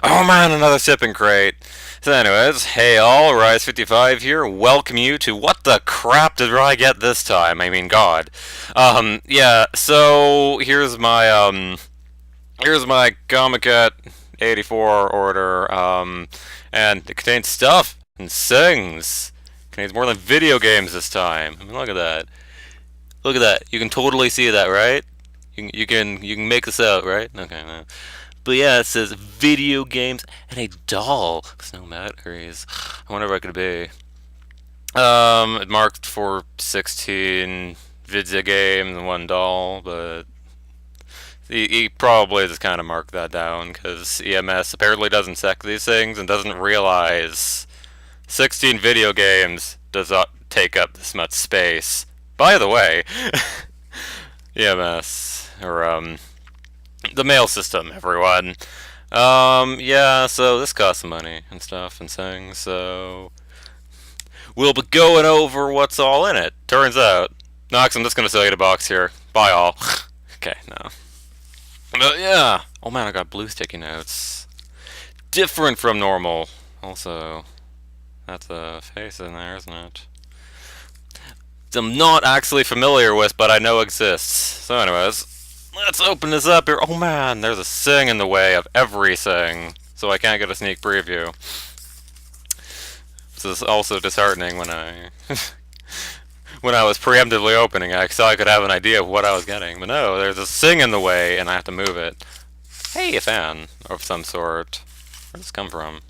Oh man, another shipping crate. So anyways, hey all, Rise55 here, welcome you to what the crap did I get this time? I mean, God. Yeah, so here's my Comiket-84 order, and it contains stuff and sings. It contains more than video games this time. I mean, look at that. Look at that. You can totally see that, right? You can make this out, right? Okay, no. But yeah, it says video games and a doll. There's no batteries. I wonder what it could be. It marked for 16 video games and one doll, but he probably just kind of marked that down because EMS apparently doesn't check these things and doesn't realize 16 video games does not take up this much space. By the way, EMS or the mail system, everyone. Yeah, so this costs some money and stuff and things, so we'll be going over what's all in it. Turns out, Nox, I'm just gonna sell you the box here. Bye all. Okay, no. But yeah. Oh man, I got blue sticky notes. Different from normal. Also, that's a face in there, isn't it? I'm not actually familiar with, but I know exists. So anyways, let's open this up here. Oh man, there's a sing in the way of everything, so I can't get a sneak preview. This is also disheartening when I when I was preemptively opening it, so I could have an idea of what I was getting. But no, there's a sing in the way, and I have to move it. Hey, a fan of some sort. Where does this come from?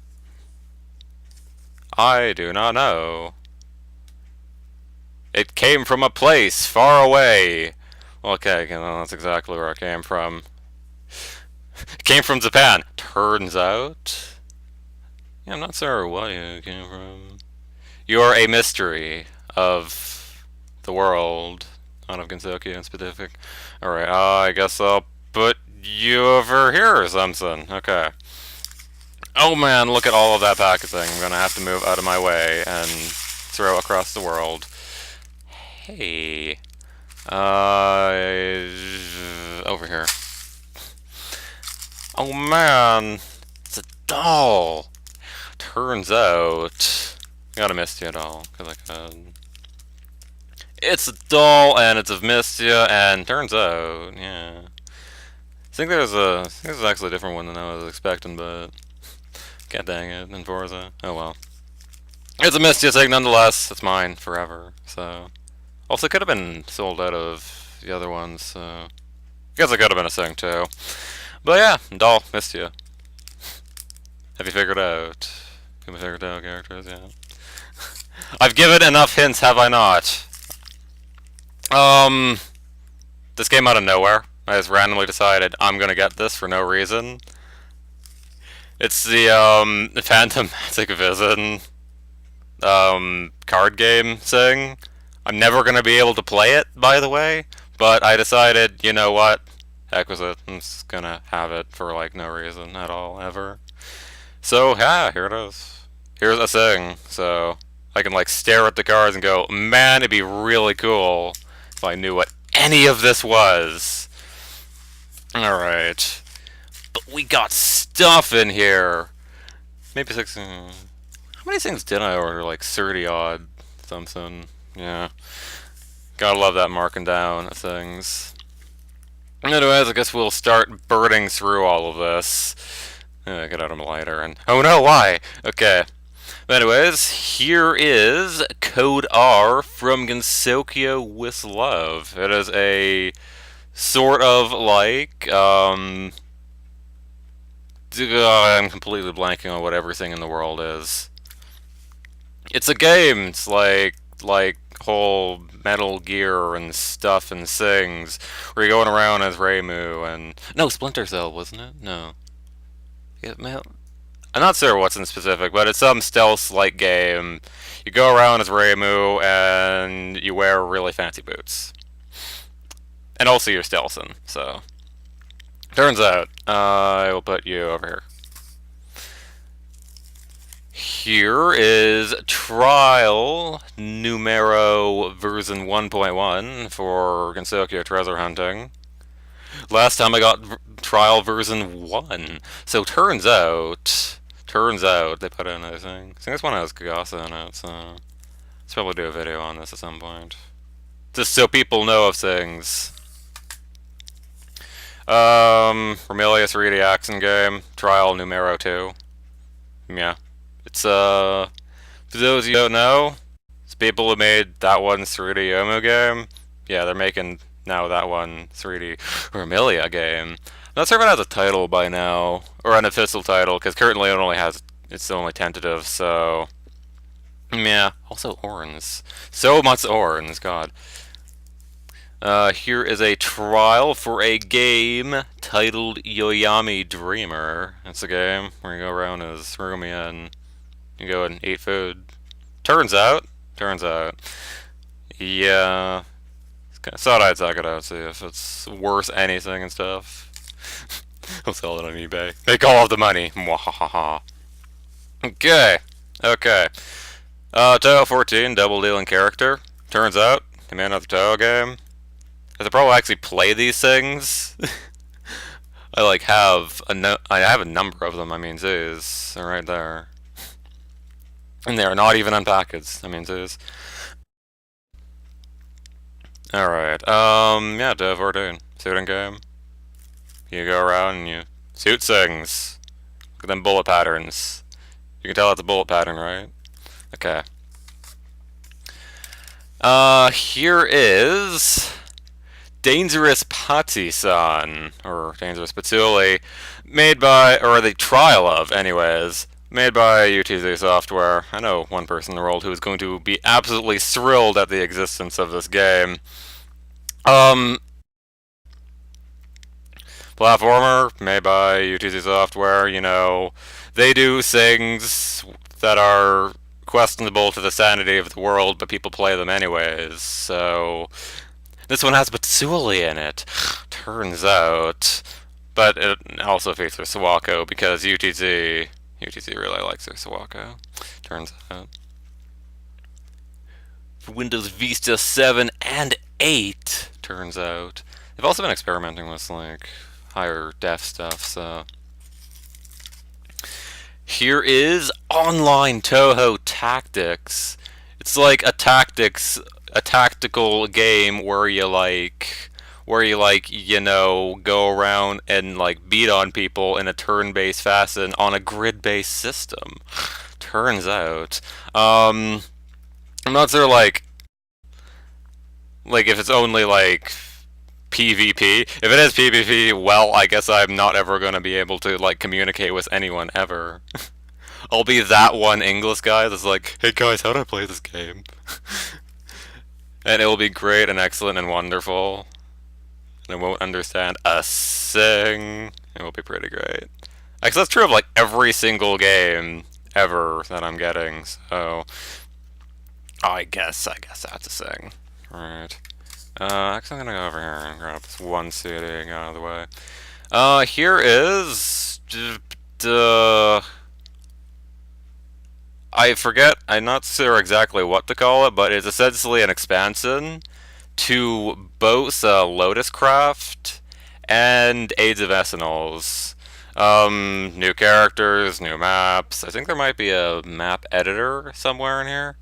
I do not know. It came from a place far away. Okay, well, that's exactly where it came from. It came from Japan. Turns out. Yeah, I'm not sure what it came from. You're a mystery of the world. Not of Gensokyo in specific. Alright, I guess I'll put you over here or something. Okay. Oh man, look at all of that packaging. I'm gonna have to move out of my way and throw across the world. Hey. Over here. Oh man, it's a doll. Turns out, I got a Mystia Doll because I could. It's a doll and it's of Mystia, and turns out, yeah. I think there's actually a different one than I was expecting, but god dang it, in Forza. Oh well. It's a Mystia thing nonetheless. It's mine forever. So. Also, could have been sold out of the other ones, so I guess it could have been a thing too. But yeah, doll, Mystia. Have you figured out? Have you figured out characters? Yeah. I've given enough hints, have I not? This came out of nowhere. I just randomly decided I'm gonna get this for no reason. It's the Phantom Magic Vision card game thing. I'm never going to be able to play it, by the way, but I decided, you know what, heck with it, I'm just going to have it for, like, no reason at all, ever. So, yeah, here it is. Here's a thing, so I can, like, stare at the cards and go, man, it'd be really cool if I knew what any of this was. Alright. But we got stuff in here. Maybe 16. How many things did I order? Like 30 odd something. Yeah. Gotta love that marking down of things. Anyways, I guess we'll start burning through all of this. Get out of my lighter and... Oh no, why? Okay. Anyways, here is Code R from Gensokyo with Love. It is a sort of like, I'm completely blanking on what everything in the world is. It's a game. It's like whole Metal Gear and stuff and things where you're going around as Reimu and no Splinter Cell, wasn't it? No. Yeah, I'm not sure what's in specific, but it's some stealth-like game. You go around as Reimu and you wear really fancy boots, and also you're stealthing. So turns out I will put you over here. Here is Trial Numero version 1.1 for Gensokyo treasure hunting. Last time I got trial version 1. So turns out they put in another thing. I think this one has Kagasa in it, so let's probably do a video on this at some point. Just so people know of things. Remelia 3D action game, trial numero 2. Yeah. It's, for those of you who don't know, it's people who made that one 3D Yomu game. Yeah, they're making now that one 3D Remelia game. I'm not sure if it has a title by now, or an official title, because currently it's only tentative, so... Yeah, also horns. So much horns, god. Here is a trial for a game titled Yoiyami Dreamer. It's a game where you go around as Rumia and you go and eat food. Turns out, yeah, thought I'd check it out, see if it's worth anything and stuff. I'll sell it on eBay. Make all of the money. Mwahaha. Okay. Toho 14, double dealing character. Turns out, they made another Toho game. I should probably actually play these things. I have a number of them, I mean, geez. They're right there. And they're not even unpackaged, I mean, geez. Alright, yeah, Toho 14. Shooting game. You go around and you shoot things. Look at them bullet patterns. You can tell that's a bullet pattern, right? Okay. Here is Dangerous Patchy-San, or Dangerous Patchouli, made by, or the trial of, anyways, made by UTZ Software. I know one person in the world who is going to be absolutely thrilled at the existence of this game. Platformer, made by UTZ Software, you know, they do things that are questionable to the sanity of the world, but people play them anyways, so... This one has Patchouli in it, turns out. But it also features Sawako, because UTZ really likes their Sawako, turns out. For Windows Vista 7 and 8, turns out. They've also been experimenting with, higher def stuff, so... Here is Online Toho Tactics. It's like a tactical game where you you know, go around and beat on people in a turn-based fashion on a grid-based system. Turns out. I'm not sure if it's only PvP. If it is PvP, well, I guess I'm not ever gonna be able to communicate with anyone ever. I'll be that one English guy that's hey guys, how do I play this game? And it will be great and excellent and wonderful. And I won't understand a thing. It will be pretty great. Actually, that's true of every single game ever that I'm getting, so... I guess that's a thing. Right. Actually, I'm gonna go over here and grab this one CD and get out of the way. Here is... I forget, I'm not sure exactly what to call it, but it's essentially an expansion to both LotusCraft and AgeOfEthanols. New characters, new maps. I think there might be a map editor somewhere in here.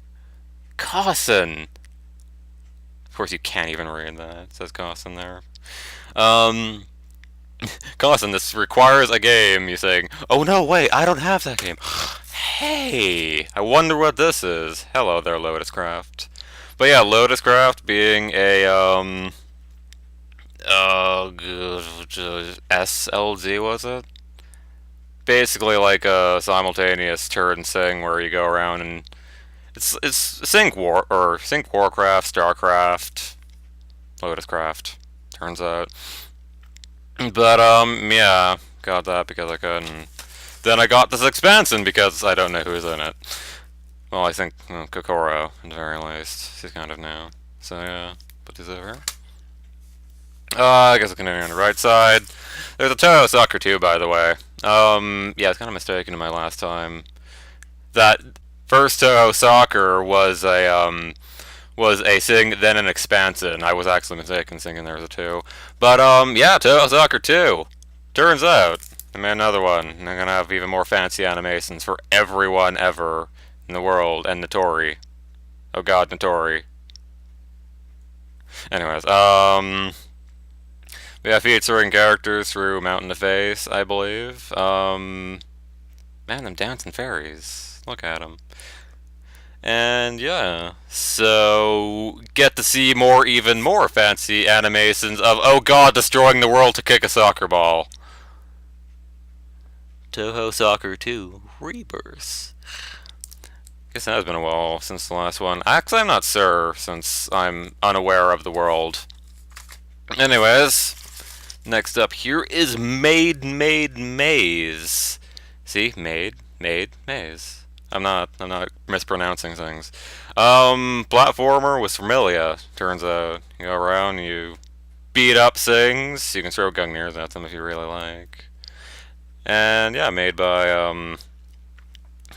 Caution! Of course you can't even read that. It says Caution there. Caution, this requires a game. You're saying, oh no, wait, I don't have that game. Hey, I wonder what this is. Hello there, LotusCraft. But yeah, LotusCraft being a, SLG, was it? Basically a simultaneous turn thing where you go around and it's Sync Warcraft, StarCraft, LotusCraft, turns out. But, yeah, got that because I could, and then I got this expansion because I don't know who's in it. Well, I think Kokoro, at the very least. She's kind of new. So, yeah, put these over. I guess I'll continue on the right side. There's a Touhou Soccer too, by the way. Yeah, it's kind of mistaken in my last time. That first Touhou Soccer was a thing, then an expansion. I was actually mistaken thinking there was a 2. But, yeah, Touhou Soccer 2. turns out I made another one, and I'm gonna have even more fancy animations for everyone ever in the world, and Notori. Oh god, Notori. Anyways, we have featuring characters through Mountain to Face, I believe. Man, them dancing fairies. Look at them. And yeah, so get to see even more fancy animations of, oh god, destroying the world to kick a soccer ball. Touhou Soccer 2 Rebirth. Guess it has been a while since the last one. Actually, I'm not sure, since I'm unaware of the world. Anyways, next up here is Maid, Maze. See? Maid, Maze. I'm not mispronouncing things. Platformer with Remelia, turns out. You go around, you beat up things, you can throw Gungners at them if you really like. And yeah, made by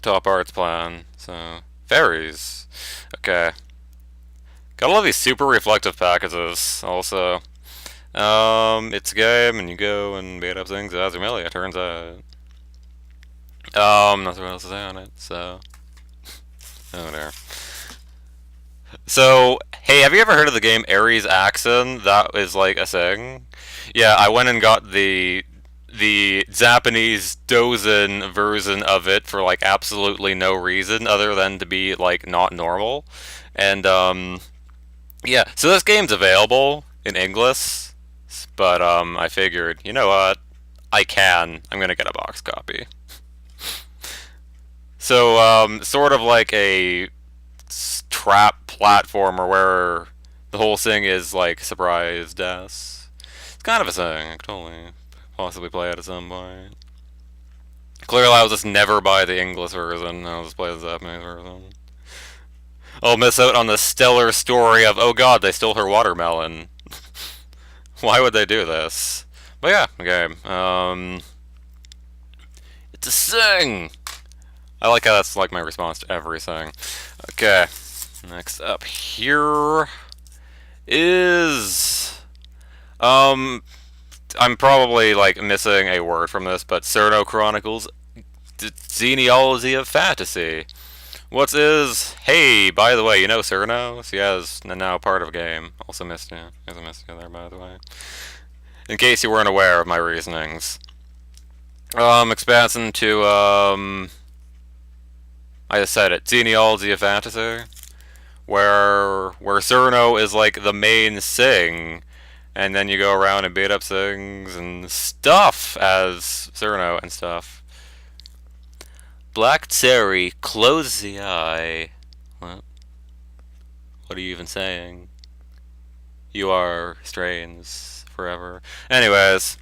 Top Arts Plan. So fairies. Okay. Gotta love these super reflective packages. Also, it's a game, and you go and beat up things as Remelia. Turns out. Nothing else to say on it. So, oh there. So, hey, have you ever heard of the game Ares Axon? That is like a thing. Yeah, I went and got the Japanese Doujin version of it for like absolutely no reason other than to be like not normal. And yeah, so this game's available in English, but I figured, you know what? I'm gonna get a box copy. So sort of like a trap platformer where the whole thing is like surprise deaths. It's kind of a thing, I could totally possibly play it at some point. Clearly I'll just never buy the English version, I'll just play the Japanese version. I'll miss out on the stellar story of, oh god, they stole her watermelon. Why would they do this? But yeah, okay, it's a thing! I like how that's like my response to everything. Okay, next up here is I'm probably like missing a word from this, but Cerno Chronicles Genealogy of Fantasy. What is, hey, by the way, you know Cerno? He has now part of a game. Also Mystia. There's a Mystia there, by the way. In case you weren't aware of my reasonings. Expansion to, I just said it, Genealogy of Fantasy. Where Cerno is like the main thing. And then you go around and beat up things and stuff as Cerno and stuff. Black Cherry, close the eye. What are you even saying? You are strange forever. Anyways.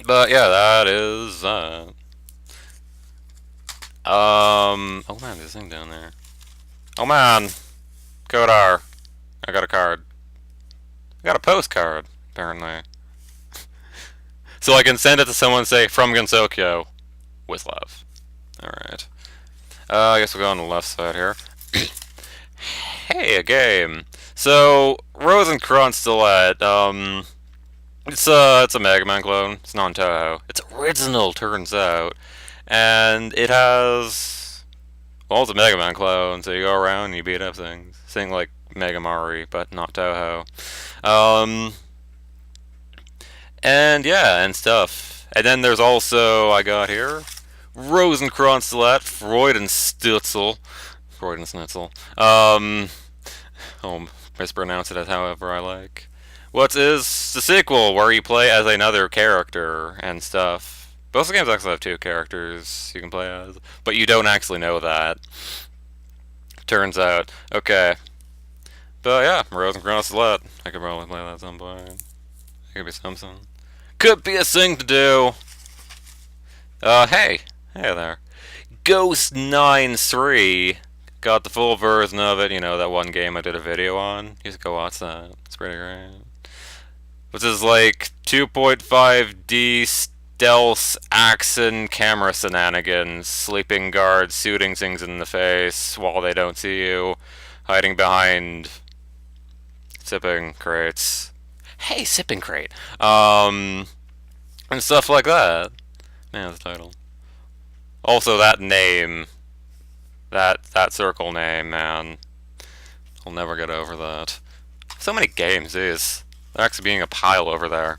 But yeah, that is that. Oh man, there's a thing down there. Oh man! Kodar. I got a card. I got a postcard, apparently. So I can send it to someone and say, from Gensokyo, with love. Alright. I guess we'll go on the left side here. Hey, a game. So, Rosencrantz-Delette, it's a Mega Man clone. It's not Toho. It's original, turns out. And it has, well, it's a Mega Man clone, so you go around and you beat up things. Thing like Mega Mari, but not Toho. And yeah, and stuff. And then there's also, I got here, Rosencrantz-Delette, Freudenstutzel. I'll mispronounce it as however I like. What is the sequel, where you play as another character and stuff. Both the games actually have two characters you can play as, but you don't actually know that. Turns out. Okay. But yeah, Rosencrantz-Delette. I could probably play that at some point. It could be something. Could be a thing to do. Hey. Hey there. Ghost 9-3. Got the full version of it, you know, that one game I did a video on. You should go watch that. It's pretty great. Which is like 2.5D stealth action camera shenanigans. Sleeping guards shooting things in the face while they don't see you. Hiding behind sipping crates. Hey, sipping crate. and stuff like that. Man, the title. Also, that name, that circle name, man, I'll never get over that. So many games, these. They're actually being a pile over there.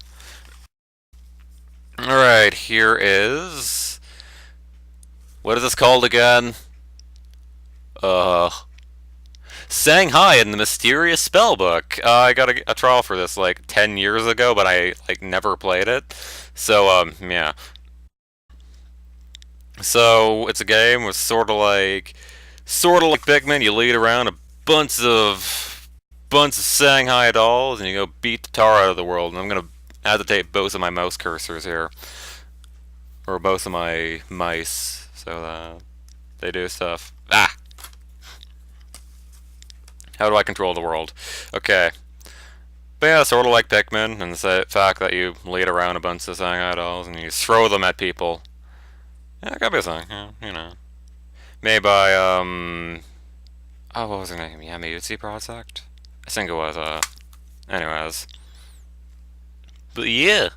Alright, here is... What is this called again? Shanghai and the Mysterious Spellbook. I got a trial for this like 10 years ago, but I like never played it. So, yeah. So, it's a game with sort of like Pikmin. You lead around a bunch of Shanghai dolls, and you go beat the tar out of the world. And I'm gonna agitate both of my mouse cursors here, or both of my mice, so that they do stuff. Ah! How do I control the world? Okay. But yeah, sort of like Pikmin, and the fact that you lead around a bunch of Shanghai dolls and you throw them at people. Yeah, that could be a thing, yeah, you know. Made by, oh, what was her name? Yamiuchi Project? I think it was, anyways. But yeah.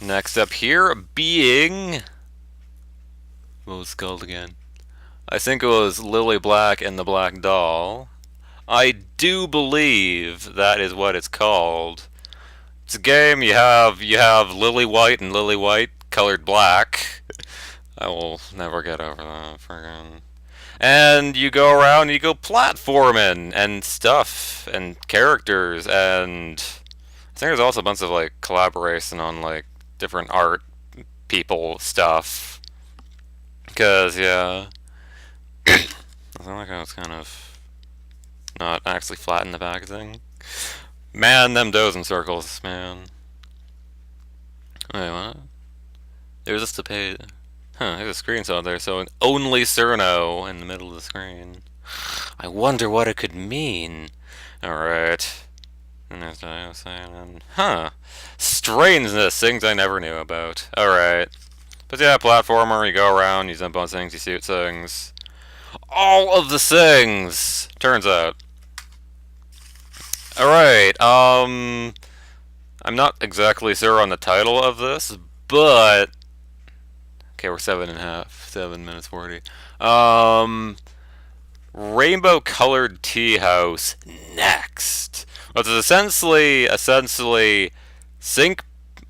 Next up here being... What was it called again? I think it was Lily Black and the Black Doll. I do believe that is what it's called. It's a game you have Lily White and Lily White colored black. I will never get over that friggin'. And you go around and you go platforming and stuff and characters, and I think there's also a bunch of like collaboration on like different art people stuff. Cause yeah. I like how it's kind of not actually flat in the back thing. Man, them Doujin circles, man. Wait, what? There's just a page. Huh, there's a screenshot there showing only Cerno in the middle of the screen. I wonder what it could mean. Alright. And there's what I was saying. Huh. Strangeness, things I never knew about. Alright. But yeah, platformer, you go around, you jump on things, you shoot things. All of the things, turns out. Alright, I'm not exactly sure on the title of this, but... Okay, we're 7 minutes 40. Rainbow Colored Tea House next. Well, it's essentially sync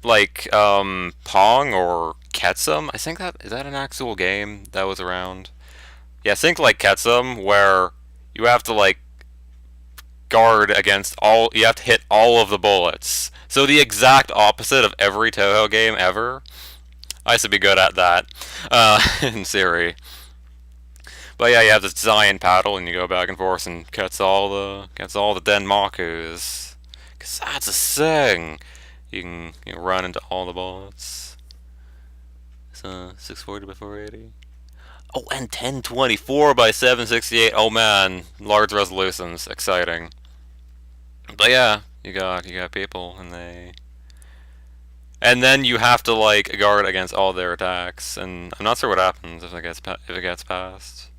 like Pong or Ketsum. I think is that an actual game that was around? Yeah, think like Ketsum, where you have to like guard against you have to hit all of the bullets. So the exact opposite of every Toho game ever. I used to be good at that in theory. But yeah, you have this giant paddle and you go back and forth and cuts all the Denmakus. Cause that's a thing. You can run into all the bullets. So 640 by 480. Oh, and 1024 by 768. Oh man, large resolutions, exciting. But yeah, you got people, and then you have to like guard against all their attacks. And I'm not sure what happens if it gets past.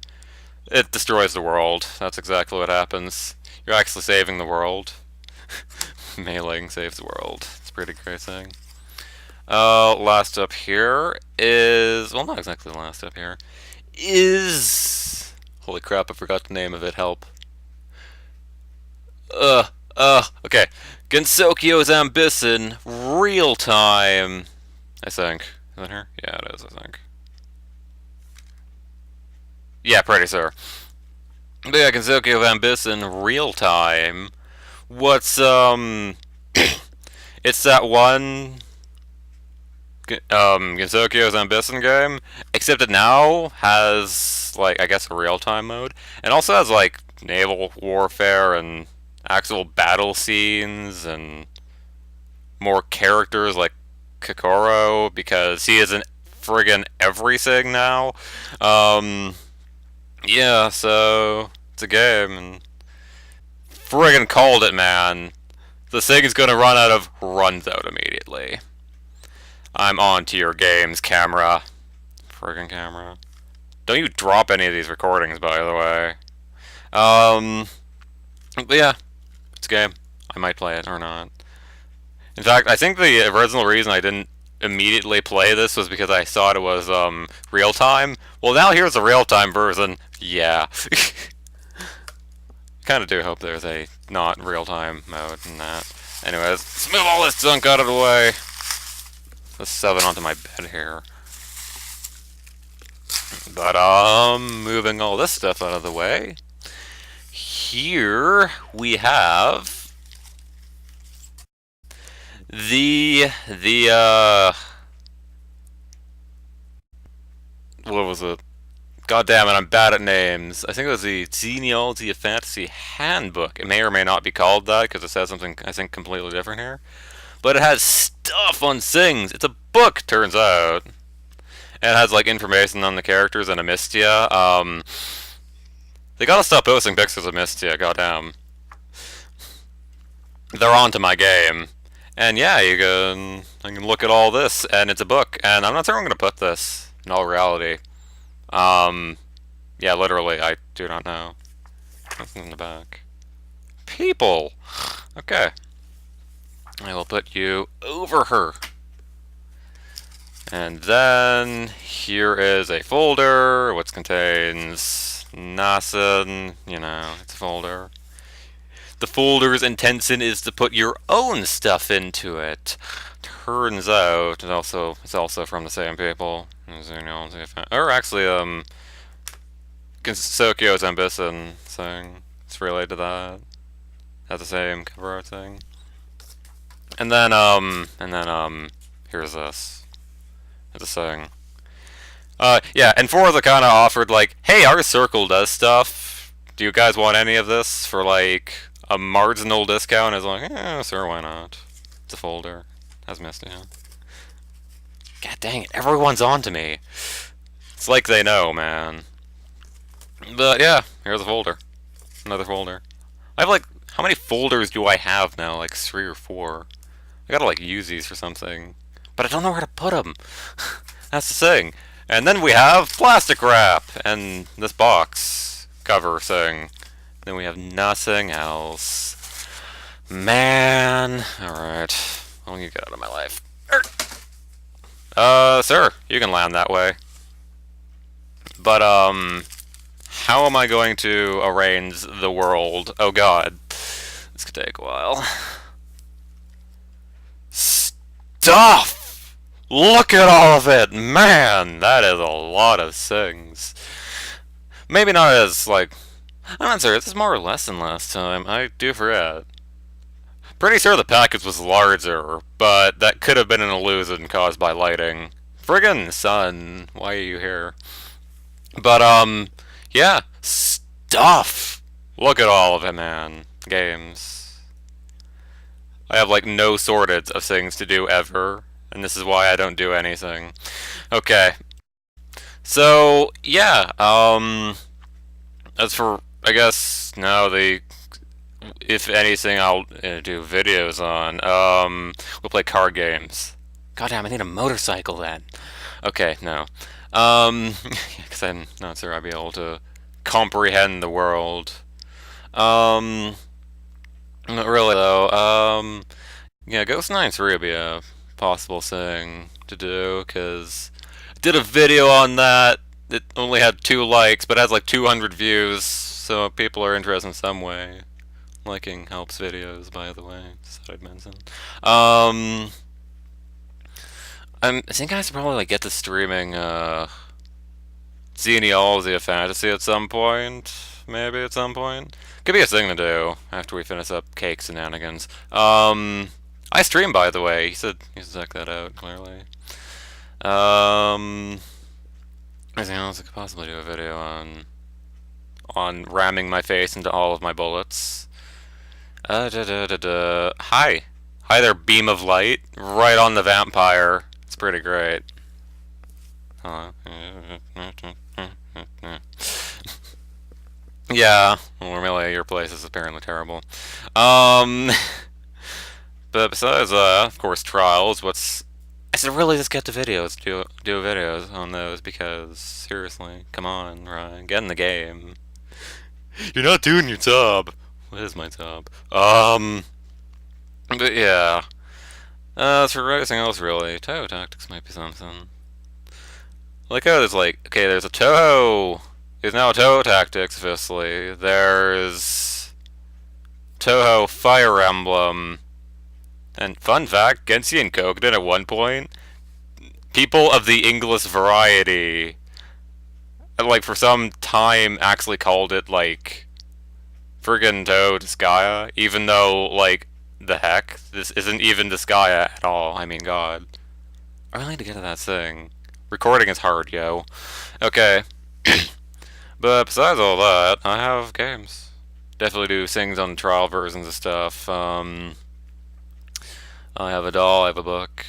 It destroys the world. That's exactly what happens. You're actually saving the world. Mailing saves the world. It's a pretty great thing. Last up here is... Well, not exactly the last up here. Is... Holy crap, I forgot the name of it. Help. Okay. Gensokyo's Ambition, real time. I think. Is that her? Yeah, it is, I think. Yeah, pretty sure. But yeah, Gensokyo's Ambition, real time. What's, it's that one... Gensokyo's Ambition game, except it now has, like, I guess a real-time mode, and also has, like, naval warfare and actual battle scenes and more characters like Kokoro, because he is in friggin' everything now. Yeah, so it's a game, and friggin' called it, man. The thing is gonna runs out immediately. I'm on to your games, camera. Friggin' camera. Don't you drop any of these recordings, by the way. But yeah, it's a game. I might play it or not. In fact, I think the original reason I didn't immediately play this was because I thought it was real time. Well, now here's a real time version. Yeah. Kind of do hope there's a not real time mode in that. Anyways, let's move all this junk out of the way. Let's shove it onto my bed here. But moving all this stuff out of the way. Here we have the what was it? God damn it, I'm bad at names. I think it was the Genealogy of Fantasy Handbook. It may or may not be called that because it says something I think completely different here. But it has stuff on things. It's a book, turns out. And it has like information on the characters and a Mystia. They gotta stop posting pictures of Mystia, goddamn. They're onto my game. And yeah, I can look at all this, and it's a book. And I'm not sure I'm gonna put this, in all reality. Yeah, literally, I do not know. Nothing in the back. People! Okay. I will put you over her. And then, here is a folder, which contains nothing, you know, it's a folder. The folder's intention is to put your own stuff into it. Turns out, it's also from the same people. Or actually, Gensokyo's ambition thing. It's related to that. Has the same cover art thing. And then, here's this. It's a thing. Yeah, and Forza kinda offered, like, hey, our circle does stuff. Do you guys want any of this for, like, a marginal discount? Is like, sure, why not? It's a folder. Has Mystia. God dang it, everyone's on to me. It's like they know, man. But yeah, here's a folder. Another folder. I have like, how many folders do I have now? Like 3 or 4. I gotta like use these for something. But I don't know where to put them. That's the thing. And then we have plastic wrap and this box cover thing. Then we have nothing else. Man. Alright. I'll get out of my life. Sir, you can land that way. But, how am I going to arrange the world? Oh god. This could take a while. Stuff! Look at all of it! Man, that is a lot of things. Maybe not as, like... I'm not sure, this is more or less than last time. I do forget. Pretty sure the package was larger, but that could have been an illusion caused by lighting. Friggin' sun, why are you here? But, yeah, stuff! Look at all of it, man. Games. I have, like, no shortage of things to do ever, and this is why I don't do anything. Okay. So, yeah, as for, I guess, now if anything, I'll do videos on. We'll play card games. Goddamn, I need a motorcycle then. Okay, no. Because I'm not sure I'd be able to comprehend the world. Not really though. Yeah, Ghost 9-3 would be a possible thing to do, because I did a video on that. It only had 2 likes, but has like 200 views, so people are interested in some way. Liking helps videos, by the way, just thought I'd mention. I think I should probably like get to streaming Genealogy of Fantasy at some point. Maybe at some point. Could be a thing to do after we finish up Cake Shenanigans. I stream, by the way. You should check that out, clearly. Anything else I could possibly do a video on ramming my face into all of my bullets. Hi. Hi there, beam of light. Right on the vampire. It's pretty great. Yeah, well, Remelia, your place is apparently terrible. But besides, of course, trials, I should really just get to videos, do videos on those, because, seriously, come on, Ryan, get in the game. You're not doing your job. What is my job? But yeah. As for everything else, really, Toho Tactics might be something. Like how there's like, okay, there's a Toho. There's now a Toho Tactics, obviously. There's Toho Fire Emblem. And fun fact, Genshin and Kokuden at one point, people of the English variety, like for some time, actually called it like friggin' Toho Disgaea, even though like the heck, this isn't even Disgaea at all. I mean, God, I really need to get to that thing. Recording is hard, yo. Okay, but besides all that, I have games. Definitely do things on trial versions of stuff. I have a doll, I have a book.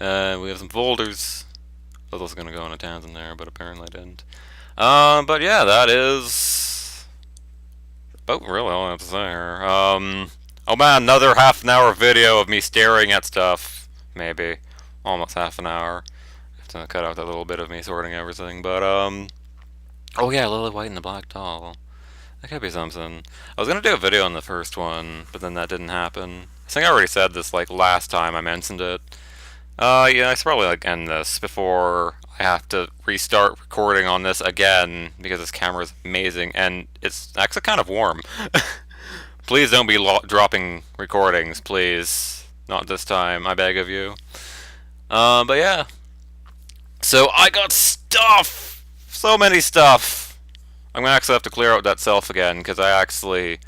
We have some folders. I was gonna go on a tangent there, but apparently I didn't. But yeah, that is about really all I have to say here. Oh man, another half an hour video of me staring at stuff. Maybe. Almost half an hour. I have to cut out that little bit of me sorting everything, but oh yeah, Lily White and the Black Doll. That could be something. I was gonna do a video on the first one, but then that didn't happen. I think I already said this like last time I mentioned it. Yeah, I should probably like end this before I have to restart recording on this again because this camera is amazing and it's actually kind of warm. Please don't be dropping recordings, please. Not this time, I beg of you. But yeah. So I got stuff! So many stuff! I'm gonna actually have to clear out that shelf again because I actually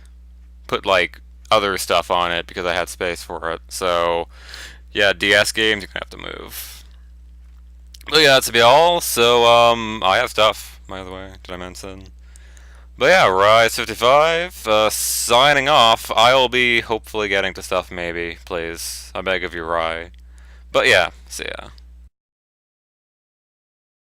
put like other stuff on it because I had space for it. So yeah, DS games, you're gonna have to move. But yeah, that's be all. So I have stuff, by the way, did I mention? But yeah, Rise 55, signing off. I'll be hopefully getting to stuff maybe, please. I beg of you, Rye. But yeah, see ya.